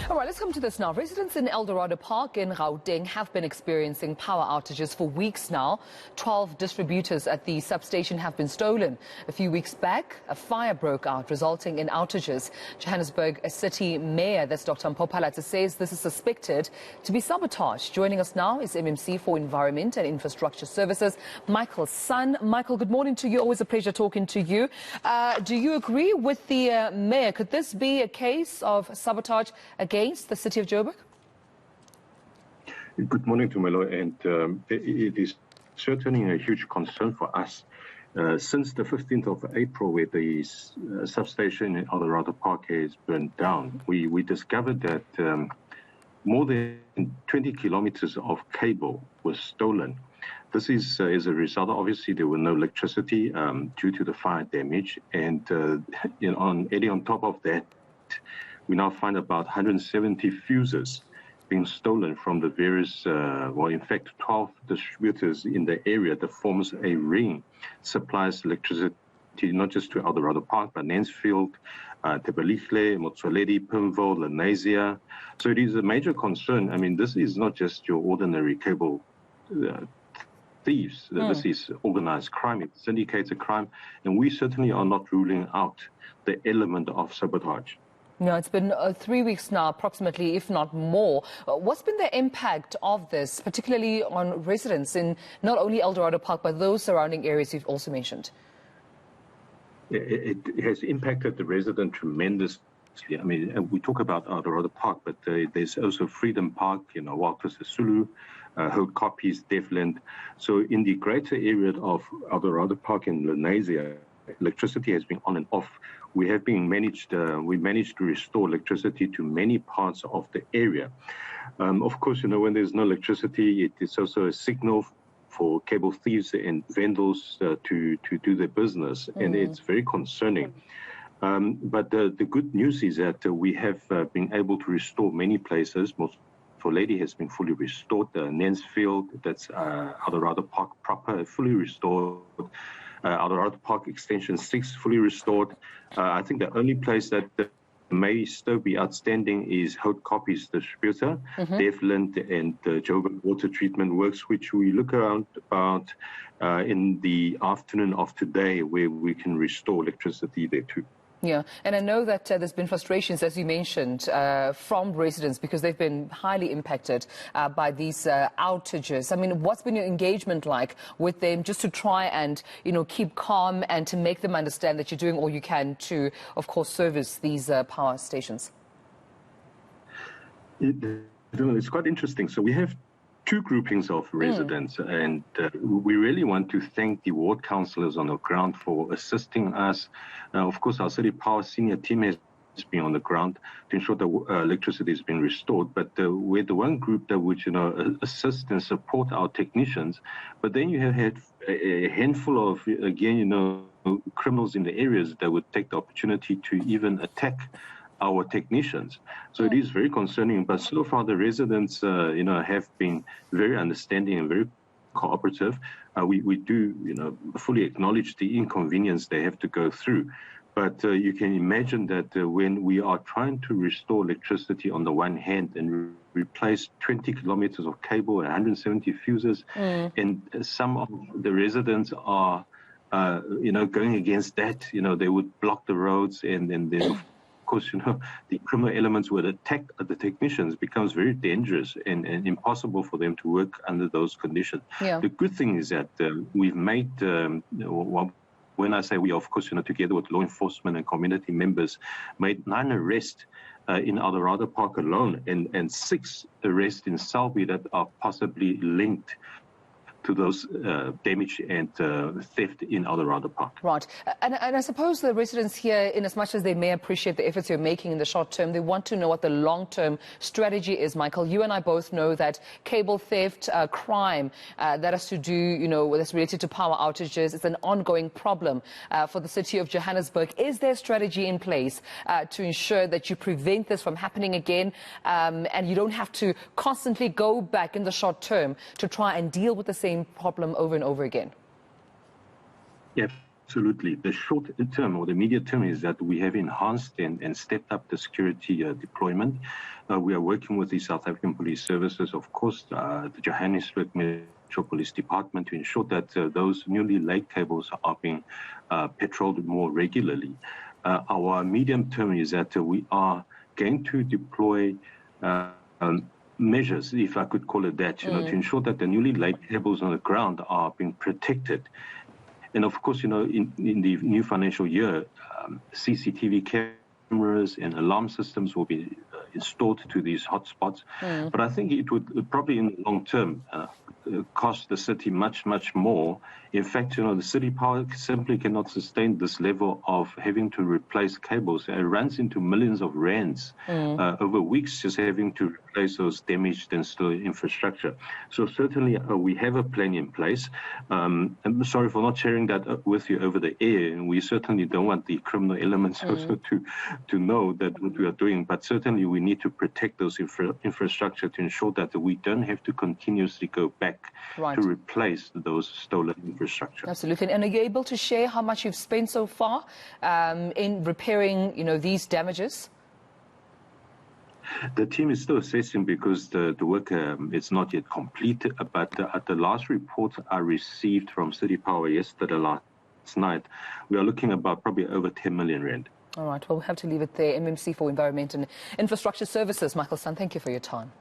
All right, let's come to this now. Residents in Eldorado Park in Gauteng have been experiencing power outages for weeks now. 12 distributors at the substation have been stolen. A few weeks back, a fire broke out, resulting in outages. Johannesburg City Mayor, that's Dr. Mpopalata, says this is suspected to be sabotage. Joining us now is MMC for Environment and Infrastructure Services, Michael Sun. Michael, good morning to you. Always a pleasure talking to you. Do you agree with the mayor? Could this be a case of sabotage against the city of Joburg? Good morning, Tumelo, and it is certainly a huge concern for us. Since the 15th of April, where the substation in Eldorado Park has burned down, we discovered that more than 20 kilometers of cable was stolen. This is as a result. Obviously, there were no electricity due to the fire damage, and on top of that, we now find about 170 fuses being stolen from the various, in fact, 12 distributors in the area that forms a ring, supplies electricity not just to Eldorado Park, but Mansfield, Tebelihle, Motsoaledi, Pimville, Lenasia. So it is a major concern. I mean, this is not just your ordinary cable thieves. This is organized crime, it's syndicated crime, and we certainly are not ruling out the element of sabotage. No, it's been 3 weeks now, approximately, if not more. What's been the impact of this, particularly on residents in not only Eldorado Park, but those surrounding areas you've also mentioned? It has impacted the resident tremendously. I mean, we talk about Eldorado Park, but there's also Freedom Park, Walter Sisulu, Hope Copies, Devland. So in the greater area of Eldorado Park in Lenasia, electricity has been on and off. We managed to restore electricity to many parts of the area. Of course, when there's no electricity, it is also a signal for cable thieves and vendors to do their business, and it's very concerning. But the good news is that we have been able to restore many places. Lady has been fully restored. Mansfield, that's Eldorado Park proper, fully restored. Eldorado Park Extension 6 fully restored. I think the only place that may still be outstanding is Hope Copies distributor, Devland, and Joburg Water Treatment Works, which we look around about in the afternoon of today, where we can restore electricity there too. Yeah, and I know that there's been frustrations, as you mentioned, from residents because they've been highly impacted by these outages. I mean, what's been your engagement like with them just to try and, keep calm and to make them understand that you're doing all you can to, of course, service these power stations? It's quite interesting. So we have two groupings of residents, and we really want to thank the ward councillors on the ground for assisting us. Of course, our City Power senior team has been on the ground to ensure that electricity has been restored, but we're the one group that would, assist and support our technicians. But then you have had a handful of, again, criminals in the areas that would take the opportunity to even attack our technicians. So it is very concerning, but so far the residents, have been very understanding and very cooperative. We do, fully acknowledge the inconvenience they have to go through. But you can imagine that when we are trying to restore electricity on the one hand and replace 20 kilometers of cable and 170 fuses, and some of the residents are, going against that, they would block the roads and then of course, the criminal elements would attack the technicians. Becomes very dangerous and impossible for them to work under those conditions. Yeah. The good thing is that we've made, when I say we, of course, together with law enforcement and community members, made 9 arrests in Eldorado Park alone and 6 arrests in Selby that are possibly linked to those damage and theft in Eldorado Park. Right. And I suppose the residents here, in as much as they may appreciate the efforts you're making in the short term, they want to know what the long-term strategy is, Michael. You and I both know that cable theft, crime, that has to do, that's related to power outages, it's an ongoing problem for the city of Johannesburg. Is there a strategy in place to ensure that you prevent this from happening again and you don't have to constantly go back in the short term to try and deal with the same problem over and over again? Yeah, Absolutely. The short term or the immediate term is that we have enhanced and stepped up the security deployment. We are working with the South African Police Services, of course, the Johannesburg Metro Police Department, to ensure that those newly laid cables are being patrolled more regularly. Our medium term is that we are going to deploy measures, if I could call it that, to ensure that the newly laid cables on the ground are being protected. And of course, in the new financial year, CCTV cameras and alarm systems will be installed to these hotspots. But I think it would probably, in the long term, cost the city much, much more. In fact, the city power simply cannot sustain this level of having to replace cables. It runs into millions of rands over weeks, just having to replace those damaged and stolen infrastructure. So certainly we have a plan in place. I'm sorry for not sharing that with you over the air. And we certainly don't want the criminal elements also to know that what we are doing. But certainly we need to protect those infrastructure to ensure that we don't have to continuously go back to replace those stolen infrastructure. Absolutely. And are you able to share how much you've spent so far in repairing, these damages? The team is still assessing because the work is not yet completed. But the last report I received from City Power yesterday, last night, we are looking about probably over 10 million rand. All right. Well, we'll have to leave it there. MMC for Environment and Infrastructure Services, Michael Son, thank you for your time.